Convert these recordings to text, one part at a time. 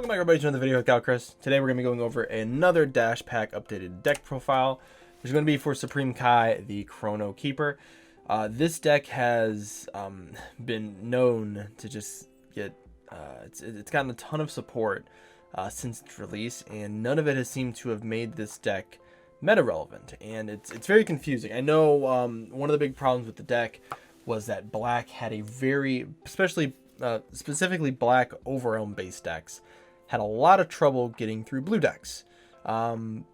Welcome back everybody to another video with Chris. Today we're going to be going over another Dash Pack updated deck profile, which is going to be for Supreme Kai, the Chrono Keeper. This deck has been known to just get, it's gotten a ton of support since its release, and none of it has seemed to have made this deck meta relevant, and it's very confusing. I know one of the big problems with the deck was that black had a very, specifically black Overwhelm based decks had a lot of trouble getting through blue decks, even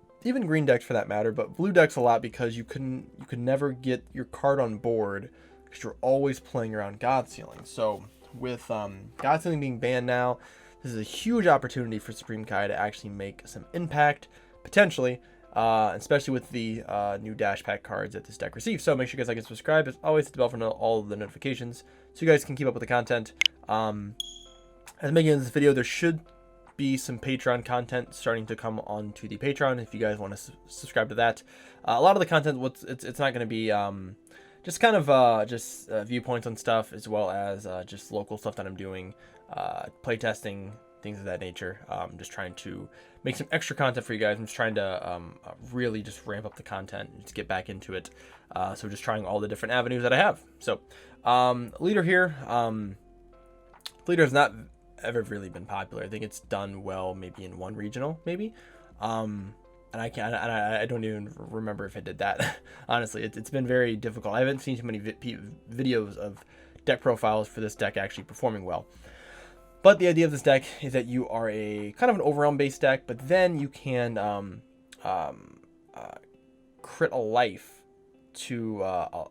green decks for that matter, but blue decks a lot because you could never get your card on board because you're always playing around God Sealing. So with God Sealing being banned now, this is a huge opportunity for Supreme Kai to actually make some impact potentially, especially with the new Dash Pack cards that this deck receives. So make sure you guys like and subscribe. As always, hit the bell for all of the notifications so you guys can keep up with the content. As I'm making this video, there should be some Patreon content starting to come onto the Patreon if you guys want to subscribe to that. A lot of the content, it's not going to be just kind of viewpoints on stuff, as well as just local stuff that I'm doing, playtesting, things of that nature. Just trying to make some extra content for you guys. I'm just trying to really just ramp up the content and just get back into it. So just trying all the different avenues that I have. So leader here, leader has not ever really been popular. I think it's done well maybe in one regional, maybe. And I don't even remember if it did that. Honestly, it's been very difficult. I haven't seen too many videos of deck profiles for this deck actually performing well. But the idea of this deck is that you are a kind of an Overwhelm based deck, but then you can crit a life to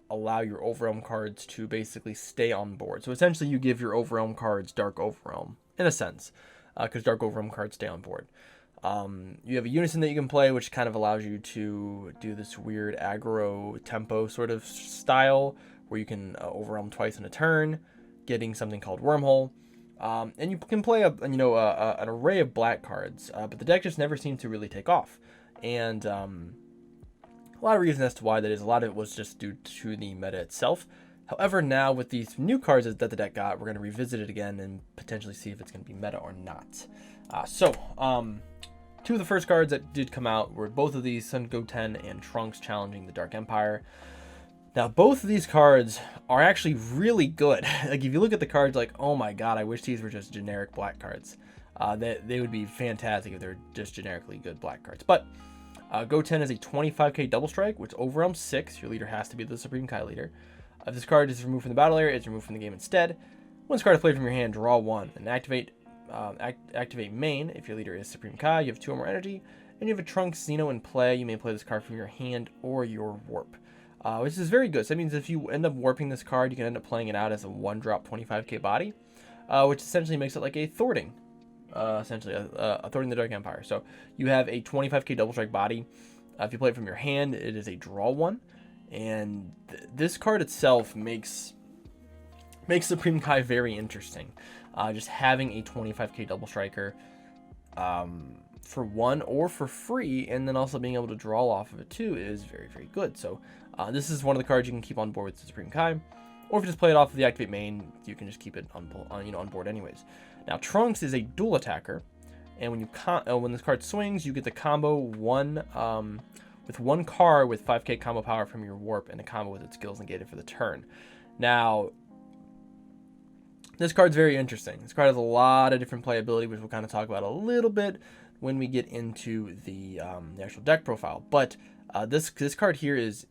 allow your Overwhelm cards to basically stay on board. So essentially you give your Overwhelm cards Dark Overwhelm, in a sense, because Dark Overwhelm cards stay on board. You have a Unison that you can play, which kind of allows you to do this weird aggro tempo sort of style, where you can Overwhelm twice in a turn, getting something called Wormhole. And you can play an array of black cards, but the deck just never seemed to really take off. And a lot of reasons as to why that is. A lot of it was just due to the meta itself. However, now with these new cards that the deck got, we're going to revisit it again and potentially see if it's going to be meta or not. Two of the first cards that did come out were both of these, Sun Goten and Trunks challenging the Dark Empire. Now, both of these cards are actually really good. Like, if you look at the cards, like, oh my god, I wish these were just generic black cards. They would be fantastic if they're just generically good black cards. But Goten is a 25k double strike, which overwhelms 6. Your leader has to be the Supreme Kai leader. If this card is removed from the battle area, it's removed from the game instead. When this card is played from your hand, draw 1 and activate main. If your leader is Supreme Kai, you have 2 or more energy, and you have a Trunks Xeno in play. You may play this card from your hand or your warp, which is very good. So that means if you end up warping this card, you can end up playing it out as a 1-drop 25k body, which essentially makes it like a thwarting. Essentially a thwarting the Dark Empire. So you have a 25k double strike body. If you play it from your hand, it is a draw 1, and this card itself makes Supreme Kai very interesting. Just having a 25k double striker for 1 or for free, and then also being able to draw off of it too, is very, very good. So this is one of the cards you can keep on board with the Supreme Kai, or if you just play it off of the activate main, you can just keep it on board anyways. Now, Trunks is a dual attacker, and when this card swings, you get the combo with one card with 5k combo power from your warp, and a combo with its skills negated for the turn. Now, this card's very interesting. This card has a lot of different playability, which we'll kind of talk about a little bit when we get into the actual deck profile. But this card here is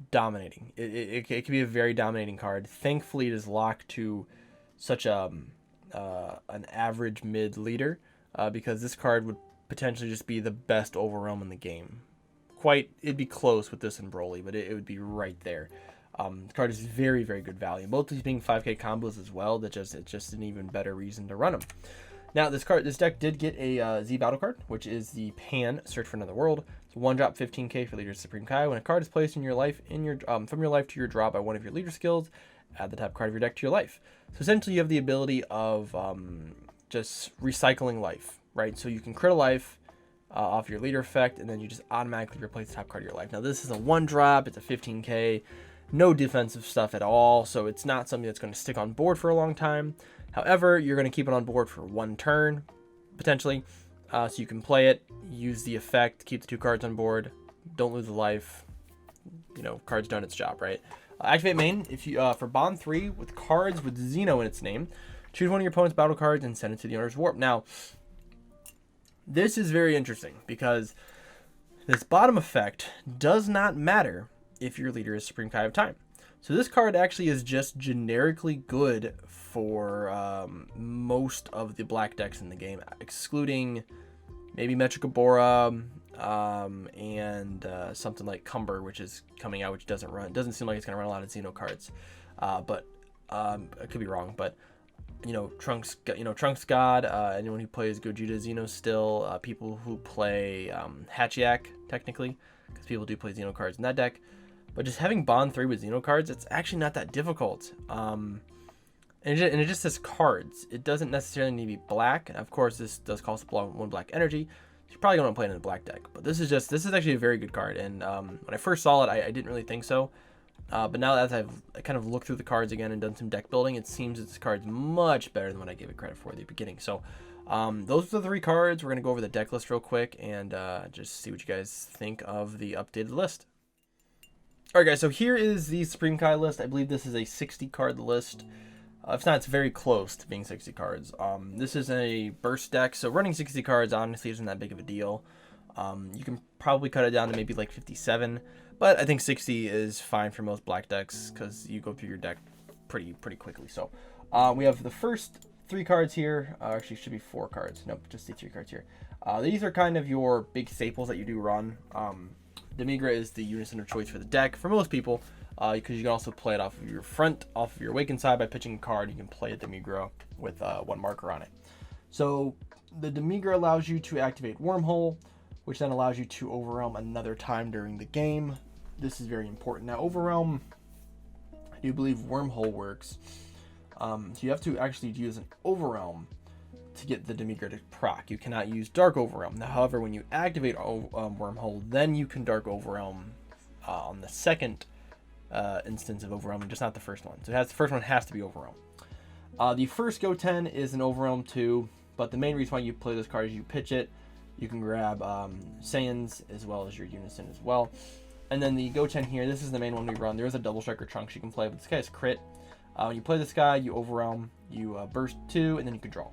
dominating. It can be a very dominating card. Thankfully, it is locked to such an average mid leader, because this card would potentially just be the best Overwhelm in the game. It'd be close with this and Broly, but it would be right there. The card is very, very good value. Both of these being 5k combos as well, it's just an even better reason to run them. Now, this deck did get a Z battle card, which is the Pan Search for Another World. It's 1-drop 15k for leader Supreme Kai. When a card is placed in your life from your life to your draw by one of your leader skills, add the top card of your deck to your life. So essentially, you have the ability of just recycling life, right? So you can crit a life off your leader effect, and then you just automatically replace the top card of your life. Now, this is a 1-drop. It's a 15k. No defensive stuff at all, so it's not something that's going to stick on board for a long time. However, you're going to keep it on board for 1 turn, potentially. So you can play it, use the effect, keep the 2 cards on board, don't lose a life. You know, card's done its job, right? Activate main. If you for Bond 3 with cards with Xeno in its name, choose one of your opponent's battle cards and send it to the owner's warp. Now, this is very interesting because this bottom effect does not matter if your leader is Supreme Kai of Time. So this card actually is just generically good for most of the black decks in the game, excluding maybe Metricabora and something like Cumber, which is coming out, which doesn't seem like it's going to run a lot of Xeno cards. But I could be wrong. But Trunks God, anyone who plays Gogeta Xeno still, people who play Hachiak technically, because people do play Xeno cards in that deck. But just having Bond 3 with Xeno cards, it's actually not that difficult. And it just says cards. It doesn't necessarily need to be black. Of course, this does cost 1 black energy. So you're probably going to play it in a black deck. But this is actually a very good card. And when I first saw it, I didn't really think so. But now that I kind of looked through the cards again and done some deck building, it seems this card's much better than what I gave it credit for at the beginning. So those are the 3 cards. We're going to go over the deck list real quick and just see what you guys think of the updated list. Alright guys, so here is the Supreme Kai list. I believe this is a 60 card list. If not, it's very close to being 60 cards. This is a burst deck, so running 60 cards honestly isn't that big of a deal. You can probably cut it down to maybe like 57, but I think 60 is fine for most black decks because you go through your deck pretty quickly. So we have the first 3 cards here. Actually, it should be 4 cards. Nope, just the 3 cards here. These are kind of your big staples that you do run. Demigra is the unison of choice for the deck for most people, because you can also play it off of your awakened side by pitching a card. You can play a Demigra with 1 marker on it. So the Demigra allows you to activate Wormhole, which then allows you to overwhelm another time during the game. This is very important. Now, Overwhelm, I do believe Wormhole works. So you have to actually use an Overwhelm to get the Demigra to proc. You cannot use Dark Overwhelm. Now, however, when you activate Wormhole, then you can Dark Overwhelm on the second instance of Overwhelming, just not the first one. So the first one has to be Overwhelm. The first Goten is an Overwhelm too, but the main reason why you play this card is you pitch it. You can grab Saiyans as well as your Unison as well. And then the Goten here, this is the main one we run. There is a Double Striker Trunks you can play, but this guy is crit. When you play this guy, you Overwhelm, you burst 2, and then you can draw.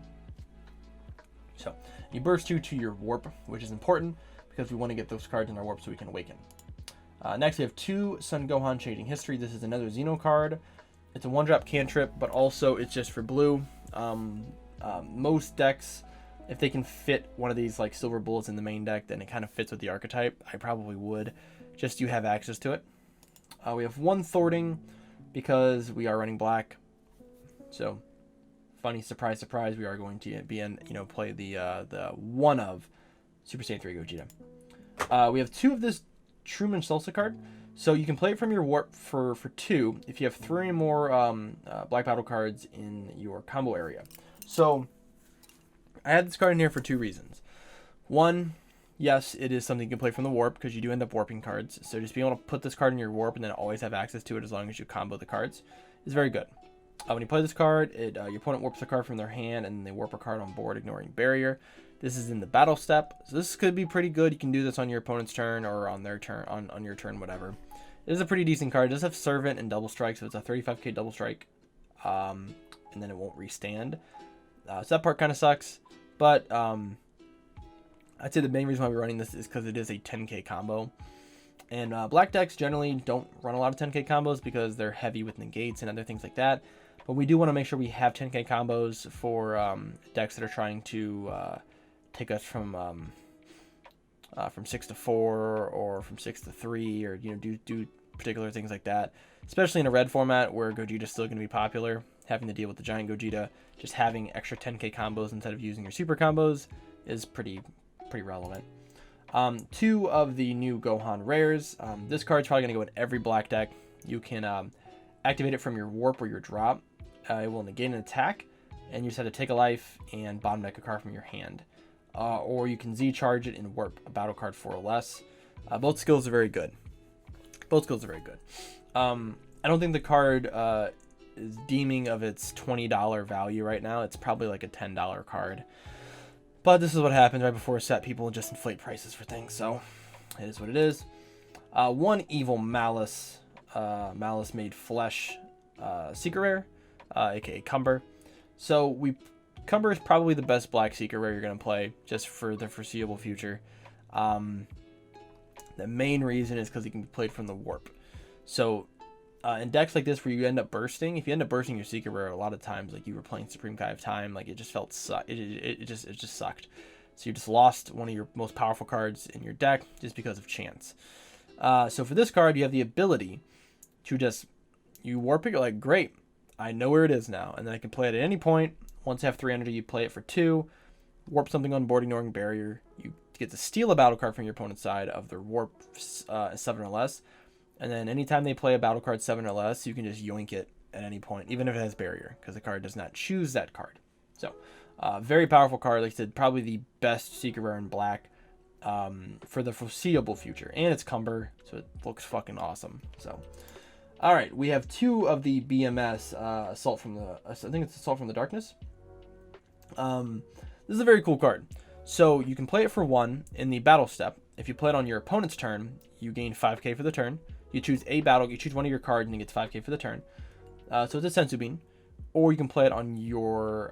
So you burst 2 to your warp, which is important because we want to get those cards in our warp so we can awaken. Next, we have 2 Son Gohan Changing History. This is another Xeno card. It's a 1-drop cantrip, but also it's just for blue. Most decks, if they can fit one of these like silver bullets in the main deck, then it kind of fits with the archetype. I probably would, just you have access to it. We have 1 Thwarting because we are running black. So funny, surprise, we are going to be in, play the one of Super Saiyan 3 Gogeta. We have 2 of this Truman Salsa card. So you can play it from your warp for 2 if you have 3 or more black battle cards in your combo area. So I had this card in here for 2 reasons. 1, yes, it is something you can play from the warp because you do end up warping cards. So just being able to put this card in your warp and then always have access to it as long as you combo the cards is very good. When you play this card, your opponent warps a card from their hand and they warp a card on board, ignoring barrier. This is in the battle step, so this could be pretty good. You can do this on your opponent's turn or on their turn, on your turn, whatever. It is a pretty decent card. It does have Servant and Double Strike, so it's a 35k Double Strike, and then it won't restand. So that part kind of sucks, but I'd say the main reason why we're running this is because it is a 10k combo. And black decks generally don't run a lot of 10k combos because they're heavy with negates and other things like that. But we do want to make sure we have 10k combos for decks that are trying to take us from 6 to 4 or from 6 to 3, or do particular things like that. Especially in a red format where Gogeta is still going to be popular, having to deal with the giant Gogeta, just having extra 10k combos instead of using your super combos is pretty relevant. 2 of the new Gohan rares. This card's probably going to go in every black deck. You can activate it from your warp or your drop. It will negate an attack, and you just have to take a life and bottom deck a card from your hand. Or you can Z-charge it in warp, a battle card 4 or less. Both skills are very good. I don't think the card is deeming of its $20 value right now. It's probably like a $10 card. But this is what happens right before a set. People just inflate prices for things, so it is what it is. One evil Malice, Malice made flesh, secret rare, aka Cumber. So Cumber is probably the best black secret rare you're gonna play just for the foreseeable future. The main reason is because he can be played from the warp. So in decks like this where you end up bursting, if you end up bursting your secret rare, a lot of times like you were playing Supreme Kai of Time, like it just felt it just sucked. So you just lost one of your most powerful cards in your deck just because of chance. So for this card, you have the ability to just you warp it. You're like, great, I know where it is now, and then I can play it at any point. Once you have 3 energy, you play it for 2, warp something on board, ignoring barrier. You get to steal a battle card from your opponent's side of their warp 7 or less. And then anytime they play a battle card 7 or less, you can just yoink it at any point, even if it has barrier, because the card does not choose that card. So, very powerful card. Like I said, probably the best secret rare in black for the foreseeable future. And it's Cumber, so it looks fucking awesome. So, all right, we have 2 of the BMS Assault from the, I think it's Assault from the Darkness. This is a very cool card. So you can play it for 1 in the battle step. If you play it on your opponent's turn, you gain 5k for the turn. You choose a battle, you choose one of your cards, and you get 5k for the turn. So it's a Sensu Bean. Or you can play it on your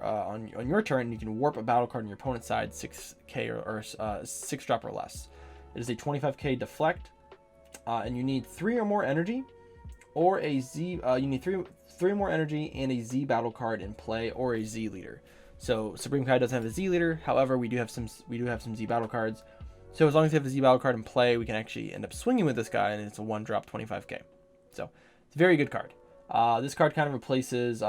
turn, and you can warp a battle card on your opponent's side 6k or 6 drop or less. It is a 25k deflect, and you need 3 or more energy, or a Z. You need three more energy and a Z battle card in play, or a Z leader. So Supreme Kai doesn't have a Z leader. However, we do have some Z battle cards. So as long as you have a Z battle card in play, we can actually end up swinging with this guy, and it's a 1-drop 25k. So it's a very good card. This card kind of replaces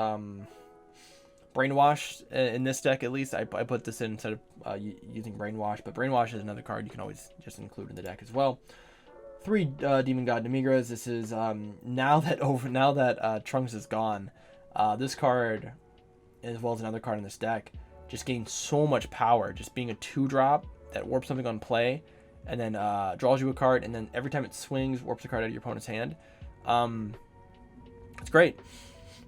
Brainwash in this deck, at least. I put this in instead of using Brainwash, but Brainwash is another card you can always just include in the deck as well. 3 Demon God Demigras. This is now that Trunks is gone, this card, as well as another card in this deck, just gains so much power. Just being a 2-drop that warps something on play, and then draws you a card, and then every time it swings, warps a card out of your opponent's hand. It's great.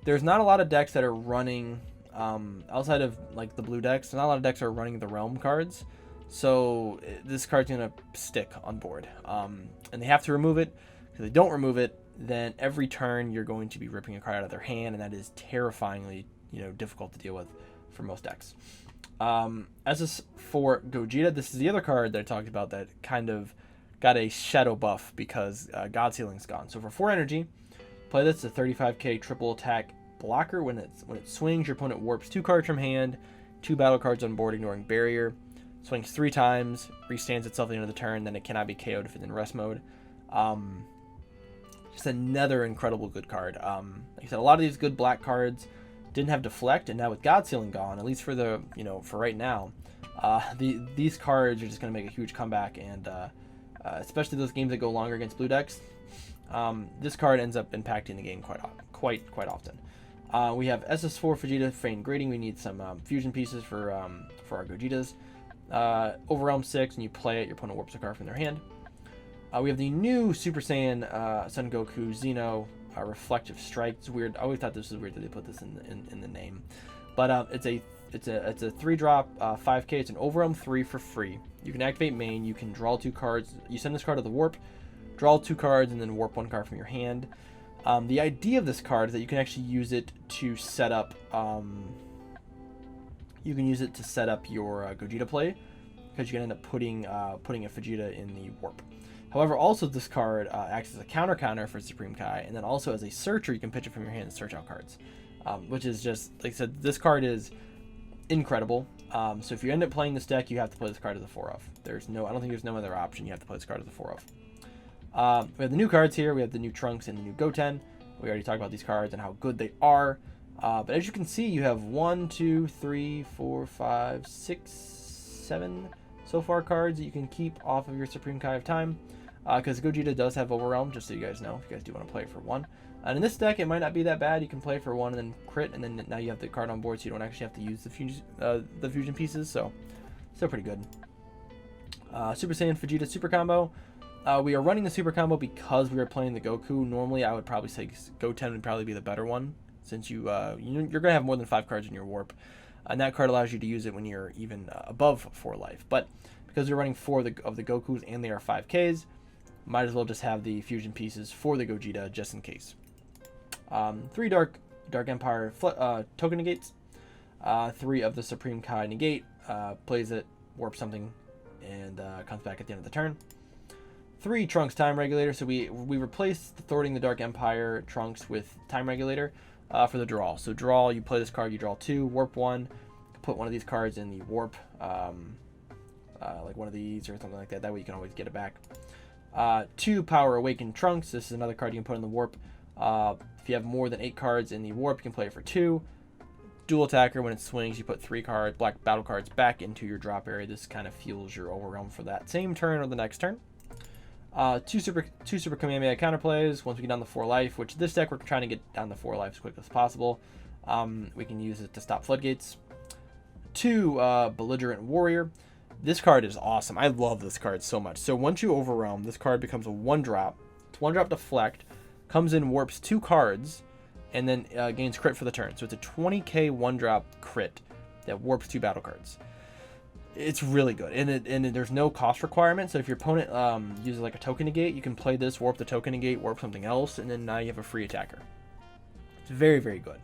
There's not a lot of decks that are running, outside of like the blue decks, not a lot of decks are running the Realm cards. So this card's gonna stick on board, and they have to remove it. If they don't remove it, then every turn you're going to be ripping a card out of their hand, and that is terrifyingly, difficult to deal with for most decks. As is for Gogeta, this is the other card that I talked about that kind of got a shadow buff because God Sealing's gone. So for 4 energy, play this, a 35k triple attack blocker. When it swings, your opponent warps 2 cards from hand, 2 battle cards on board, ignoring barrier. Swings 3 times, restands itself at the end of the turn, then it cannot be KO'd if it's in rest mode. Just another incredible good card. Like I said, a lot of these good black cards didn't have deflect, and now with God Sealing gone, at least for the for right now, these cards are just going to make a huge comeback, and especially those games that go longer against blue decks, this card ends up impacting the game quite often. We have SS4 Vegeta Feign Grading. We need some fusion pieces for our Gogetas. Overwhelm 6, and you play it, your opponent warps a card from their hand. We have the new Super Saiyan Son Goku Xeno Reflective Strike. It's weird. I always thought this was weird that they put this in the name, but it's a 3-drop 5k. It's an Overwhelm 3 for free. You can activate main. You can draw 2 cards. You send this card to the warp, draw 2 cards, and then warp 1 card from your hand. The idea of this card is that you can actually use it to set up. You can use it to set up your Gogeta play, because you can end up putting a Vegeta in the warp. However, also this card acts as a counter for Supreme Kai, and then also as a searcher, you can pitch it from your hand and search out cards, which is just, like I said, this card is incredible. So if you end up playing this deck, you have to play this card as a 4-of. I don't think there's no other option. You have to play this card as a 4-of. We have the new cards here. We have the new Trunks and the new Goten. We already talked about these cards and how good they are. But as you can see, you have 1, 2, 3, 4, 5, 6, 7 so far cards that you can keep off of your Supreme Kai of Time. Because Gogeta does have Overwhelm, just so you guys know, if you guys do want to play it for 1. And in this deck, it might not be that bad. You can play it for 1 and then crit, and then now you have the card on board, so you don't actually have to use the fusion pieces. So, still pretty good. Super Saiyan Vegeta Super Combo. We are running the Super Combo because we are playing the Goku. Normally, I would probably say Goten would probably be the better one, since you're going to have more than 5 cards in your warp. and that card allows you to use it when you're even above 4 life. But because you're running 4 of the Gokus and they are 5Ks, might as well just have the fusion pieces for the Gogeta just in case. 3 Dark Empire token negates. 3 of the Supreme Kai negate. Plays it, warps something, and comes back at the end of the turn. 3 Trunks Time Regulator. So we replaced the Thwarting the Dark Empire Trunks with Time Regulator for the draw. So draw, you play this card, you draw 2, warp 1, put one of these cards in the warp, like one of these or something like that. That way you can always get it back. 2 Power Awakened Trunks. This is another card you can put in the warp. If you have more than 8 cards in the warp, you can play it for 2. Dual attacker, when it swings, you put 3 cards, black battle cards, back into your drop area. This kind of fuels your overwhelm for that same turn or the next turn. 2 Super Kamehameha counterplays. Once we get down to 4 life, which this deck we're trying to get down to 4 life as quick as possible. We can use it to stop floodgates. 2 Belligerent Warrior. This card is awesome. I love this card so much. So once you overwhelm, this card becomes a 1-drop. It's 1-drop deflect, comes in, warps 2 cards, and then gains crit for the turn. So it's a 20k 1-drop crit that warps 2 battle cards. It's really good, and there's no cost requirement. So if your opponent uses like a token negate, you can play this, warp the token negate, warp something else, and then now you have a free attacker. It's very, very good.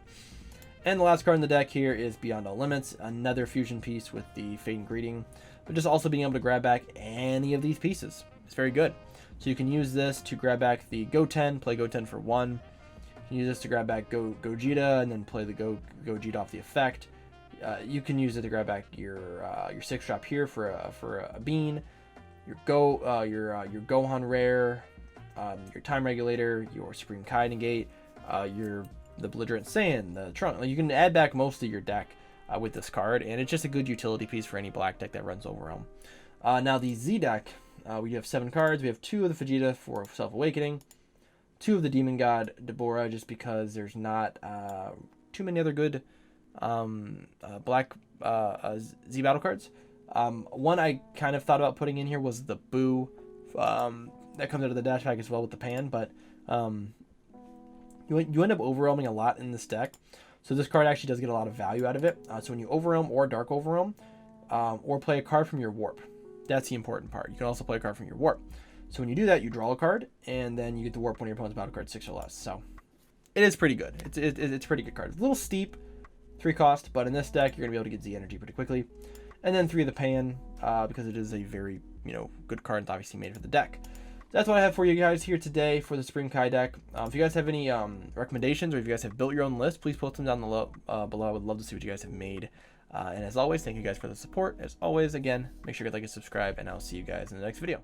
And the last card in the deck here is Beyond All Limits, another fusion piece with the Fate and Greeting, but just also being able to grab back any of these pieces. It's very good. So you can use this to grab back the Goten, play Goten for 1. You can use this to grab back Gogeta and then play the Gogeta off the effect. You can use it to grab back your 6-drop here for a bean, your Gohan rare, your Time Regulator, your Supreme Kai negate, the Belligerent Saiyan, the Trunk. You can add back most of your deck with this card, and it's just a good utility piece for any black deck that runs Overwhelm. Now the Z deck, we have 7 cards. We have 2 of the Vegeta for Self-Awakening, 2 of the Demon God Deborah, just because there's not too many other good black Z battle cards. One I kind of thought about putting in here was the Boo that comes out of the dash pack as well with the pan, but you end up overwhelming a lot in this deck. So this card actually does get a lot of value out of it. So when you overwhelm or dark overwhelm, or play a card from your warp, that's the important part. You can also play a card from your warp. So when you do that, you draw a card, and then you get to warp one of your opponent's battle cards 6 or less. So it is pretty good. It's a pretty good card. It's a little steep, 3 cost, but in this deck, you're going to be able to get Z energy pretty quickly. And then 3 of the pan, because it is a very, good card. It's obviously made for the deck. That's what I have for you guys here today for the Supreme Kai deck. If you guys have any recommendations, or if you guys have built your own list, please post them down below. I would love to see what you guys have made. And as always, thank you guys for the support. As always, again, make sure you like and subscribe, and I'll see you guys in the next video.